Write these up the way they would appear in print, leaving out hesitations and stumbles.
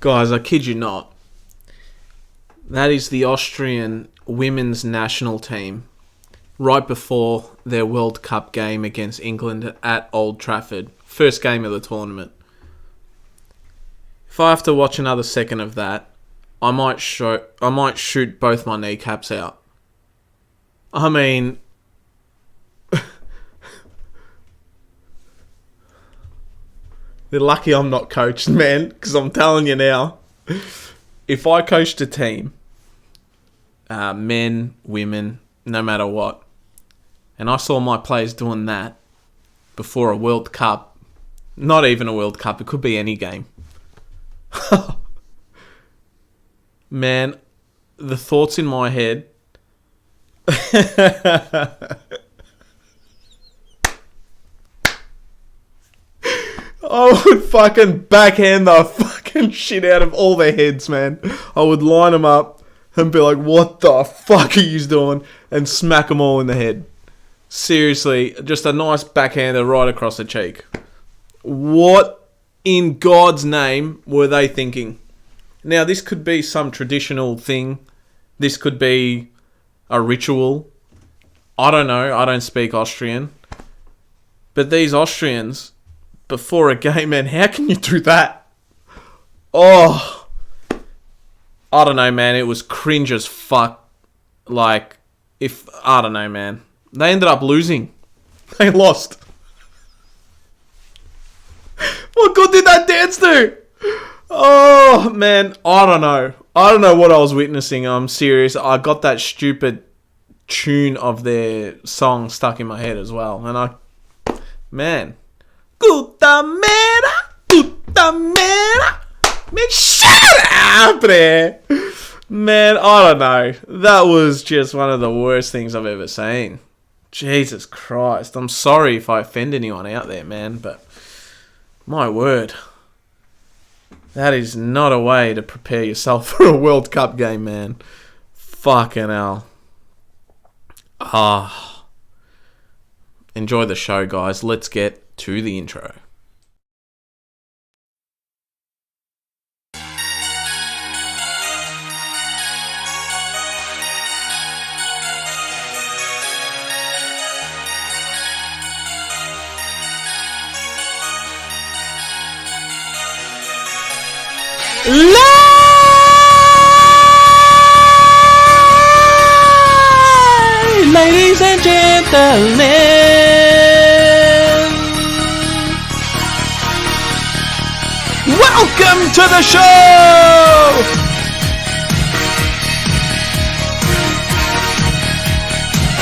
Guys, I kid you not. That is the Austrian women's national team right before their World Cup game against England at Old Trafford. First game of the tournament. If I have to watch another second of that, I might shoot both my kneecaps out. I mean, they're lucky I'm not coached, man, because I'm telling you now, if I coached a team, men, women, no matter what, and I saw my players doing that before a World Cup, not even a World Cup, it could be any game. Man, the thoughts in my head. I would fucking backhand the fucking shit out of all their heads, man. I would line them up and be like, what the fuck are you doing? And smack them all in the head. Seriously, just a nice backhander right across the cheek. What in God's name were they thinking? Now, this could be some traditional thing. This could be a ritual. I don't know. I don't speak Austrian. But these Austrians, before a game, man, how can you do that? Oh, I don't know, man. It was cringe as fuck. Like, I don't know, man. They ended up losing. They lost. What good did that dance do? Oh, man, I don't know. I don't know what I was witnessing. I'm serious. I got that stupid tune of their song stuck in my head as well. And man. Gutamera. Man, shut up there. Man, I don't know. That was just one of the worst things I've ever seen. Jesus Christ. I'm sorry if I offend anyone out there, man, but my word. That is not a way to prepare yourself for a World Cup game, man. Fucking hell. Enjoy the show, guys. Let's get to the intro. Ladies and gentlemen, welcome to the show!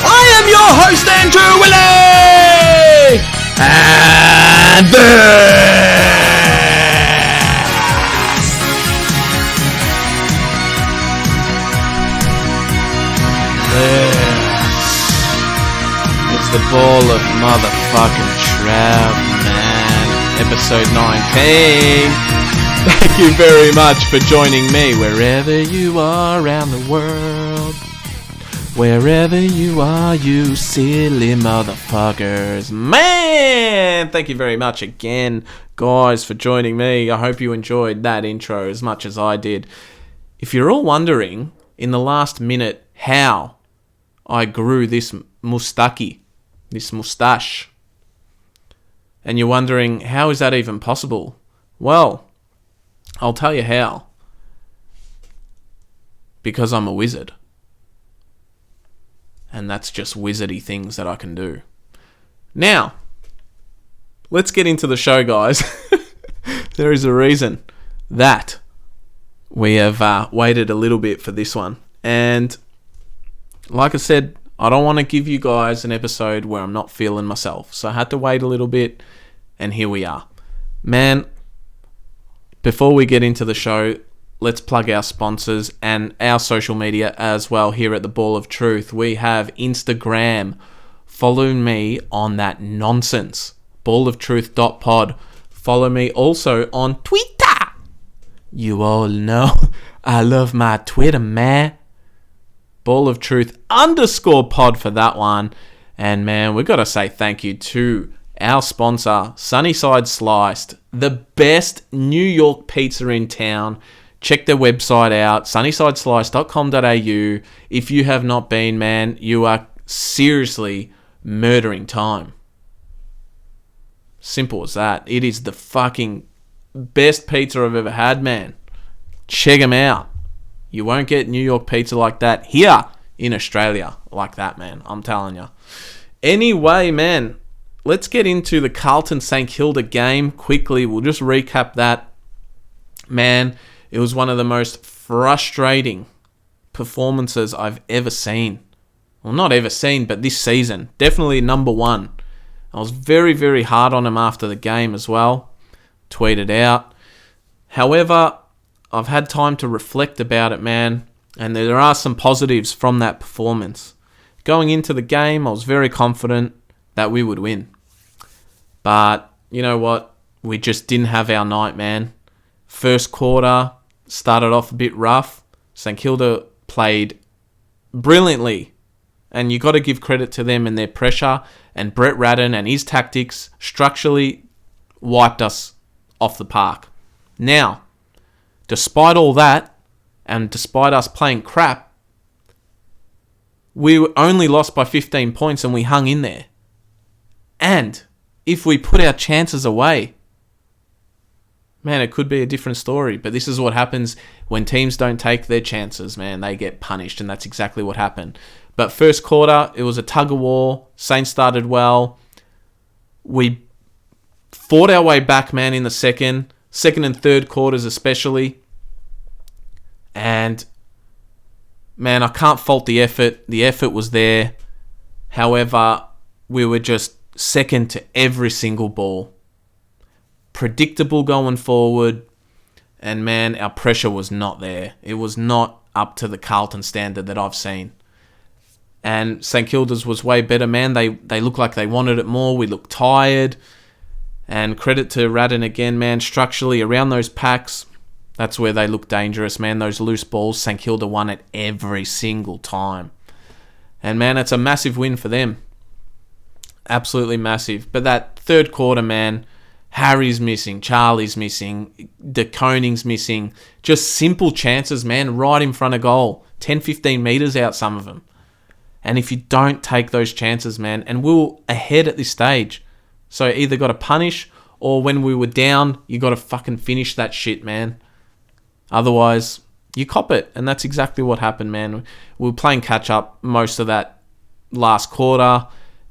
I am your host, Andrew Illy! And the ball of motherfucking trout, man. Episode 19. Thank you very much for joining me wherever you are around the world. Wherever you are, you silly motherfuckers. Man, thank you very much again, guys, for joining me. I hope you enjoyed that intro as much as I did. If you're all wondering, in the last minute, how I grew this mustache, and you're wondering, how is that even possible? Well, I'll tell you how. Because I'm a wizard. And that's just wizardy things that I can do. Now, let's get into the show, guys. There is a reason that we have waited a little bit for this one. And like I said, I don't want to give you guys an episode where I'm not feeling myself. So I had to wait a little bit, and here we are. Man, before we get into the show, let's plug our sponsors and our social media as well here at the Ball of Truth. We have Instagram. Follow me on that nonsense. balloftruth.pod. Follow me also on Twitter. You all know I love my Twitter, man. Ball of Truth _pod for that one. And man, we've got to say thank you to our sponsor, Sunnyside Sliced, the best New York pizza in town. Check their website out, sunnysideslice.com.au. If you have not been, man, you are seriously murdering time. Simple as that. It is the fucking best pizza I've ever had, man. Check them out. You won't get New York pizza like that here in Australia like that, man. I'm telling you. Anyway, man, let's get into the Carlton St Kilda game quickly. We'll just recap that. Man, it was one of the most frustrating performances I've ever seen. Well, not ever seen, but this season. Definitely number one. I was very, very hard on him after the game as well. Tweeted out. However, I've had time to reflect about it, man. And there are some positives from that performance. Going into the game, I was very confident that we would win. But, you know what? We just didn't have our night, man. First quarter started off a bit rough. St Kilda played brilliantly. And you got to give credit to them and their pressure. And Brett Radden and his tactics structurally wiped us off the park. Now, despite all that, and despite us playing crap, we only lost by 15 points and we hung in there. And if we put our chances away, man, it could be a different story. But this is what happens when teams don't take their chances, man. They get punished, and that's exactly what happened. But first quarter, it was a tug-of-war. Saints started well. We fought our way back, man, in the second and third quarters especially. And, man, I can't fault the effort. The effort was there. However, we were just second to every single ball. Predictable going forward. And, man, our pressure was not there. It was not up to the Carlton standard that I've seen. And St Kilda's was way better, man. They looked like they wanted it more. We looked tired. And credit to Radden again, man. Structurally, around those packs, that's where they look dangerous, man. Those loose balls, St Kilda won it every single time. And, man, it's a massive win for them. Absolutely massive. But that third quarter, man, Harry's missing, Charlie's missing, De Koning's missing. Just simple chances, man, right in front of goal. 10, 15 metres out, some of them. And if you don't take those chances, man, and we were ahead at this stage. So either got to punish, or when we were down, you got to fucking finish that shit, man. Otherwise, you cop it. And that's exactly what happened, man. We were playing catch-up most of that last quarter,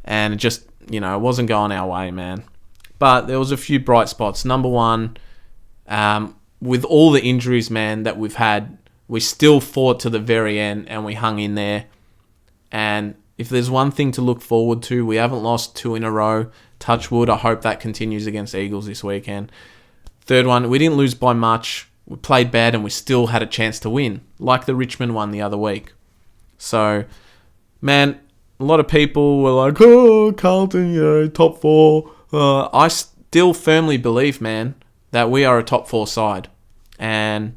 and it just, it wasn't going our way, man. But there was a few bright spots. Number one, with all the injuries, man, that we've had, we still fought to the very end, and we hung in there. And if there's one thing to look forward to, we haven't lost 2 in a row. Touch wood. I hope that continues against Eagles this weekend. Third one, we didn't lose by much. We played bad and we still had a chance to win, like the Richmond one the other week. So, man, a lot of people were like, oh, Carlton, top 4. I still firmly believe, man, that we are a top 4 side. And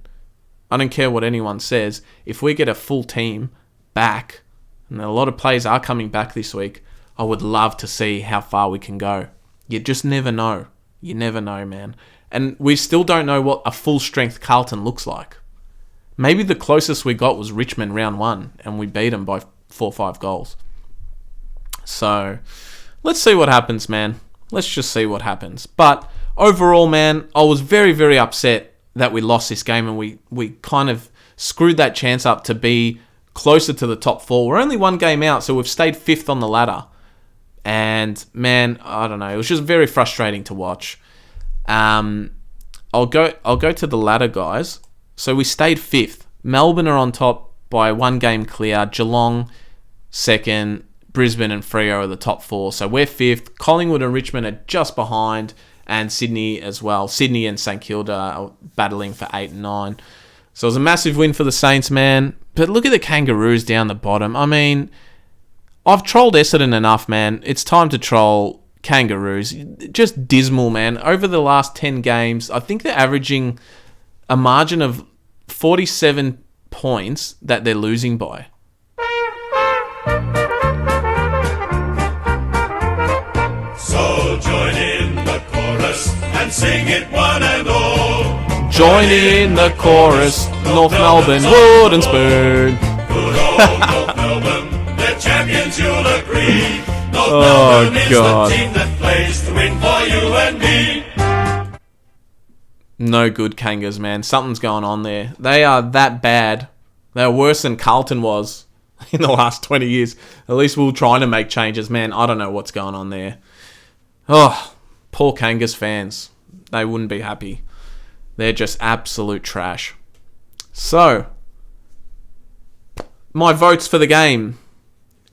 I don't care what anyone says. If we get a full team back, and a lot of players are coming back this week, I would love to see how far we can go. You just never know. You never know, man. And we still don't know what a full-strength Carlton looks like. Maybe the closest we got was Richmond round 1, and we beat them by 4 or 5 goals. So, let's see what happens, man. Let's just see what happens. But overall, man, I was very, very upset that we lost this game, and we kind of screwed that chance up to be closer to the top 4. We're only 1 game out, so we've stayed 5th on the ladder. And, man, I don't know. It was just very frustrating to watch. I'll go to the ladder, guys. So we stayed 5th. Melbourne are on top by 1 game clear. Geelong, 2nd. Brisbane and Freo are the top 4. So we're 5th. Collingwood and Richmond are just behind. And Sydney as well. Sydney and St Kilda are battling for 8 and 9. So it was a massive win for the Saints, man. But look at the Kangaroos down the bottom. I mean, I've trolled Essendon enough, man. It's time to troll Kangaroos. Just dismal, man. Over the last 10 games, I think they're averaging a margin of 47 points that they're losing by. So we'll join in the chorus and sing it one and all. Join in the chorus, North Melbourne, wooden spoon. Good old North Melbourne, they're champions, you'll agree. North Oh, Melbourne is God. the team that plays to win for you and me. No good, Kangas, man. Something's going on there. They are that bad. They're worse than Carlton was in the last 20 years. At least we're trying to make changes, man. I don't know what's going on there. Oh, poor Kangas fans. They wouldn't be happy. They're just absolute trash. So, my votes for the game.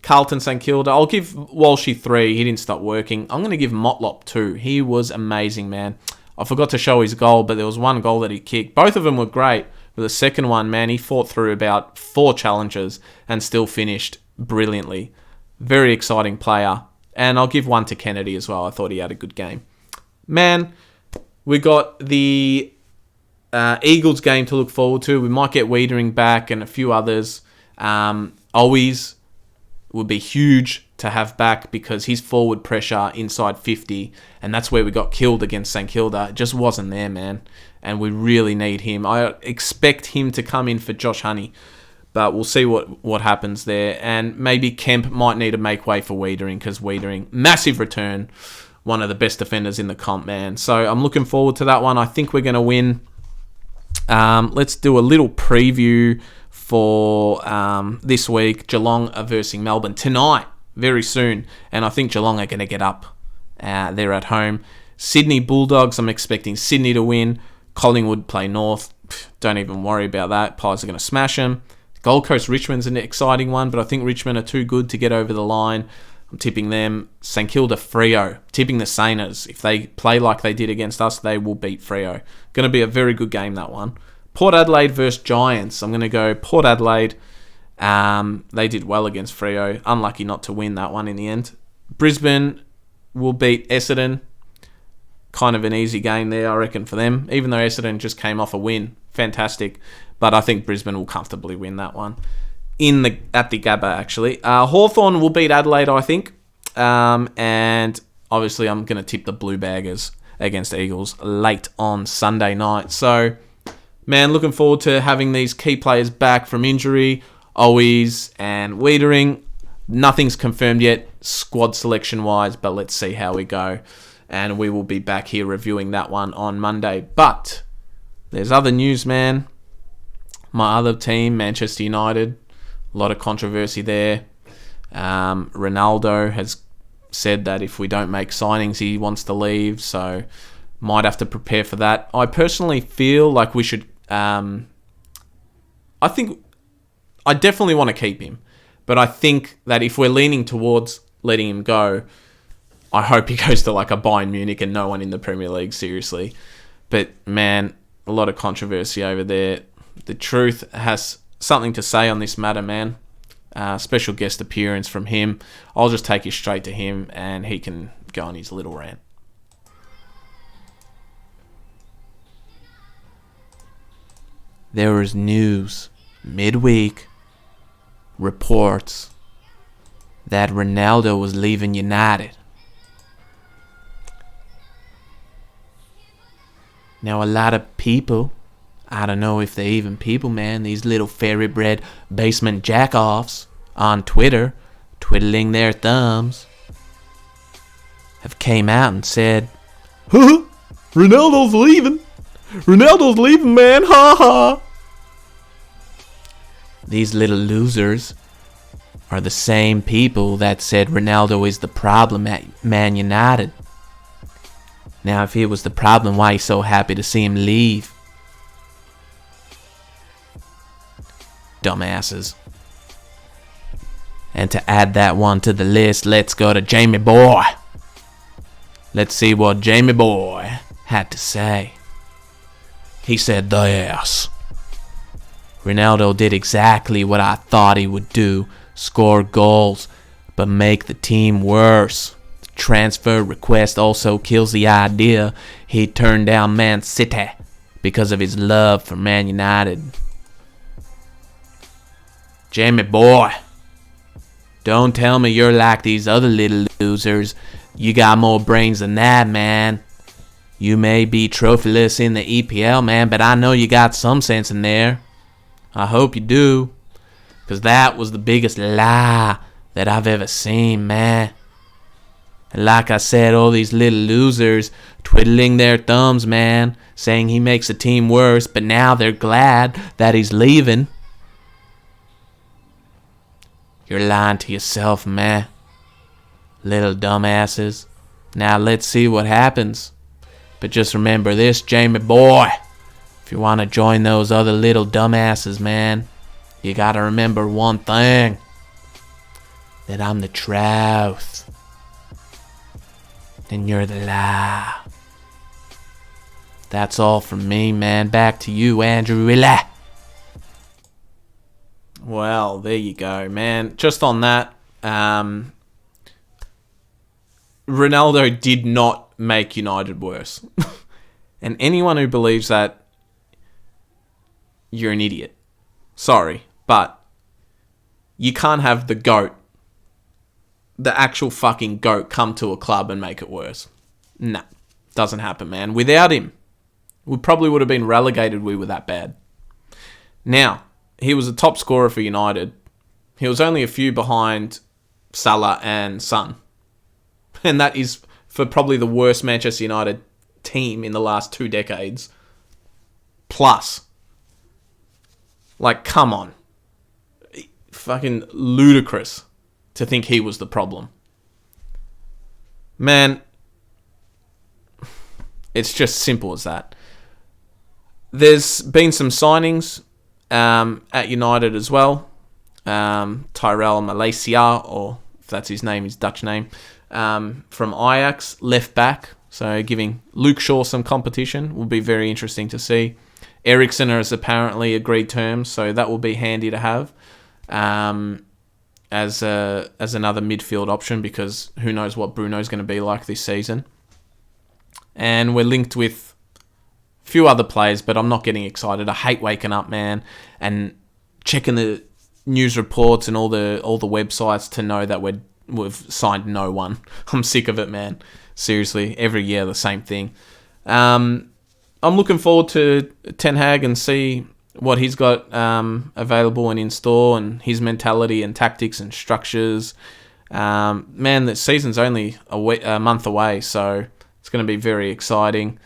Carlton St Kilda. I'll give Walshy 3. He didn't stop working. I'm going to give Motlop 2. He was amazing, man. I forgot to show his goal, but there was one goal that he kicked. Both of them were great. But the second one, man, he fought through about 4 challenges and still finished brilliantly. Very exciting player. And I'll give 1 to Kennedy as well. I thought he had a good game. Man, we got the Eagles game to look forward to. We might get Wiedering back and a few others. Always would be huge to have back because his forward pressure inside 50, and that's where we got killed against St Kilda. It just wasn't there, man, and we really need him. I expect him to come in for Josh Honey, but we'll see what happens there. And maybe Kemp might need to make way for Wiedering because Wiedering, massive return, one of the best defenders in the comp, man. So I'm looking forward to that one. I think we're going to win. Let's do a little preview for this week. Geelong are versus Melbourne tonight, very soon, and I think Geelong are going to get up. They're at home. Sydney Bulldogs, I'm expecting Sydney to win. Collingwood play North. Don't even worry about that. Pies are going to smash them. Gold Coast Richmond's an exciting one, but I think Richmond are too good to get over the line. I'm tipping them. St Kilda Freo, tipping the Sainers. If they play like they did against us, they will beat Freo. Going to be a very good game, that one. Port Adelaide versus Giants. I'm going to go Port Adelaide. They did well against Freo. Unlucky not to win that one in the end. Brisbane will beat Essendon. Kind of an easy game there, I reckon, for them. Even though Essendon just came off a win. Fantastic. But I think Brisbane will comfortably win that one. At the Gabba, actually. Hawthorn will beat Adelaide, I think. And obviously I'm going to tip the Blue Baggers against Eagles late on Sunday night. So, man, looking forward to having these key players back from injury. Owies and Wiedering. Nothing's confirmed yet, squad selection-wise, but let's see how we go. And we will be back here reviewing that one on Monday. But there's other news, man. My other team, Manchester United, a lot of controversy there. Ronaldo has said that if we don't make signings, he wants to leave, so might have to prepare for that. I personally feel like we should... I definitely want to keep him, but I think that if we're leaning towards letting him go, I hope he goes to like a Bayern Munich and no one in the Premier League, seriously. But man, a lot of controversy over there. The Truth has something to say on this matter, man. Special guest appearance from him. I'll just take you straight to him and he can go on his little rant. There was news midweek, reports that Ronaldo was leaving United. Now a lot of people, I don't know if they're even people, man, these little fairy bread basement jack-offs on Twitter, twiddling their thumbs, have came out and said, "Huh, Ronaldo's leaving. Ronaldo's leaving, man, ha ha." These little losers are the same people that said Ronaldo is the problem at Man United. Now, if he was the problem, why are you so happy to see him leave? Dumbasses. And to add that one to the list, let's go to Jamie Boy. Let's see what Jamie Boy had to say. He said this: Ronaldo did exactly what I thought he would do, score goals, but make the team worse. The transfer request also kills the idea he turned down Man City because of his love for Man United. Jamie Boy, don't tell me you're like these other little losers You got more brains than that, man. You may be trophyless in the EPL, man, but I know you got some sense in there. I hope you do. Because that was the biggest lie that I've ever seen, man. And like I said, all these little losers twiddling their thumbs, man, saying he makes the team worse, but now they're glad that he's leaving. You're lying to yourself, man. Little dumbasses. Now let's see what happens. But just remember this, Jamie boy. If you want to join those other little dumbasses, man, you got to remember one thing. That I'm the truth. And you're the lie. That's all from me, man. Back to you, Andrew Illy. Well, there you go, man. Just on that, Ronaldo did not make United worse. And anyone who believes that, you're an idiot. Sorry, but you can't have the GOAT, the actual fucking GOAT, come to a club and make it worse. Nah, doesn't happen, man. Without him, we probably would have been relegated. We were that bad. Now, he was a top scorer for United. He was only a few behind Salah and Son. And that is for probably the worst Manchester United team in the last 2 decades. Plus. Like, come on. Fucking ludicrous to think he was the problem. Man, it's just simple as that. There's been some signings at United as well. Tyrell Malaysia, or if that's his name, his Dutch name, from Ajax, left back. So giving Luke Shaw some competition will be very interesting to see. Eriksen has apparently agreed terms, so that will be handy to have as another midfield option, because who knows what Bruno's going to be like this season. And we're linked with a few other players, but I'm not getting excited. I hate waking up, man, and checking the news reports and all the websites to know that we've signed no one. I'm sick of it, man. Seriously, every year the same thing. I'm looking forward to Ten Hag and see what he's got available and in store, and his mentality and tactics and structures. Man, the season's only a month away, so it's going to be very exciting.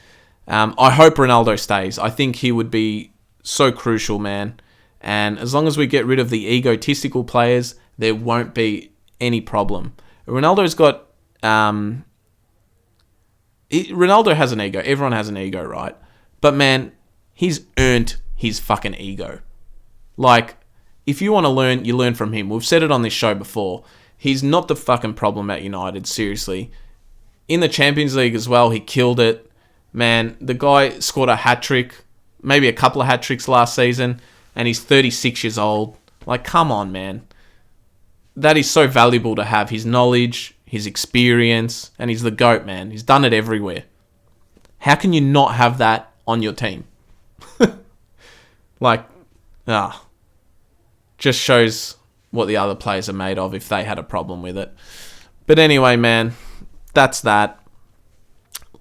I hope Ronaldo stays. I think he would be so crucial, man. And as long as we get rid of the egotistical players, there won't be any problem. Ronaldo's got... Ronaldo has an ego. Everyone has an ego, right? But man, he's earned his fucking ego. Like, if you want to learn, you learn from him. We've said it on this show before. He's not the fucking problem at United, seriously. In the Champions League as well, he killed it. Man, the guy scored a hat-trick, maybe a couple of hat-tricks last season, and he's 36 years old. Like, come on, man. That is so valuable to have. His knowledge, his experience, and he's the GOAT, man. He's done it everywhere. How can you not have that on your team? Just shows what the other players are made of if they had a problem with it. But anyway, man, that's that.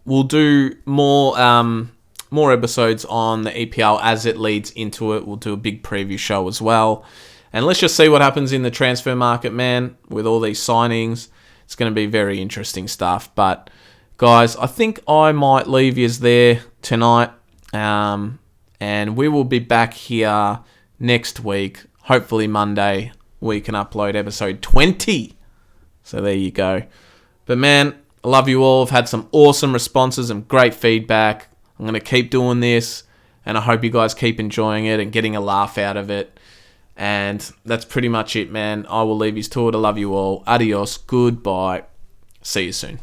We'll do more episodes on the EPL as it leads into it. We'll do a big preview show as well. And let's just see what happens in the transfer market, man, with all these signings. It's going to be very interesting stuff. But, guys, I think I might leave yous there tonight. And we will be back here next week. Hopefully Monday we can upload episode 20. So there you go. But, man, I love you all. I've had some awesome responses and great feedback. I'm going to keep doing this. And I hope you guys keep enjoying it and getting a laugh out of it. And that's pretty much it, man. I will leave you to it. I love you all. Adios. Goodbye. See you soon.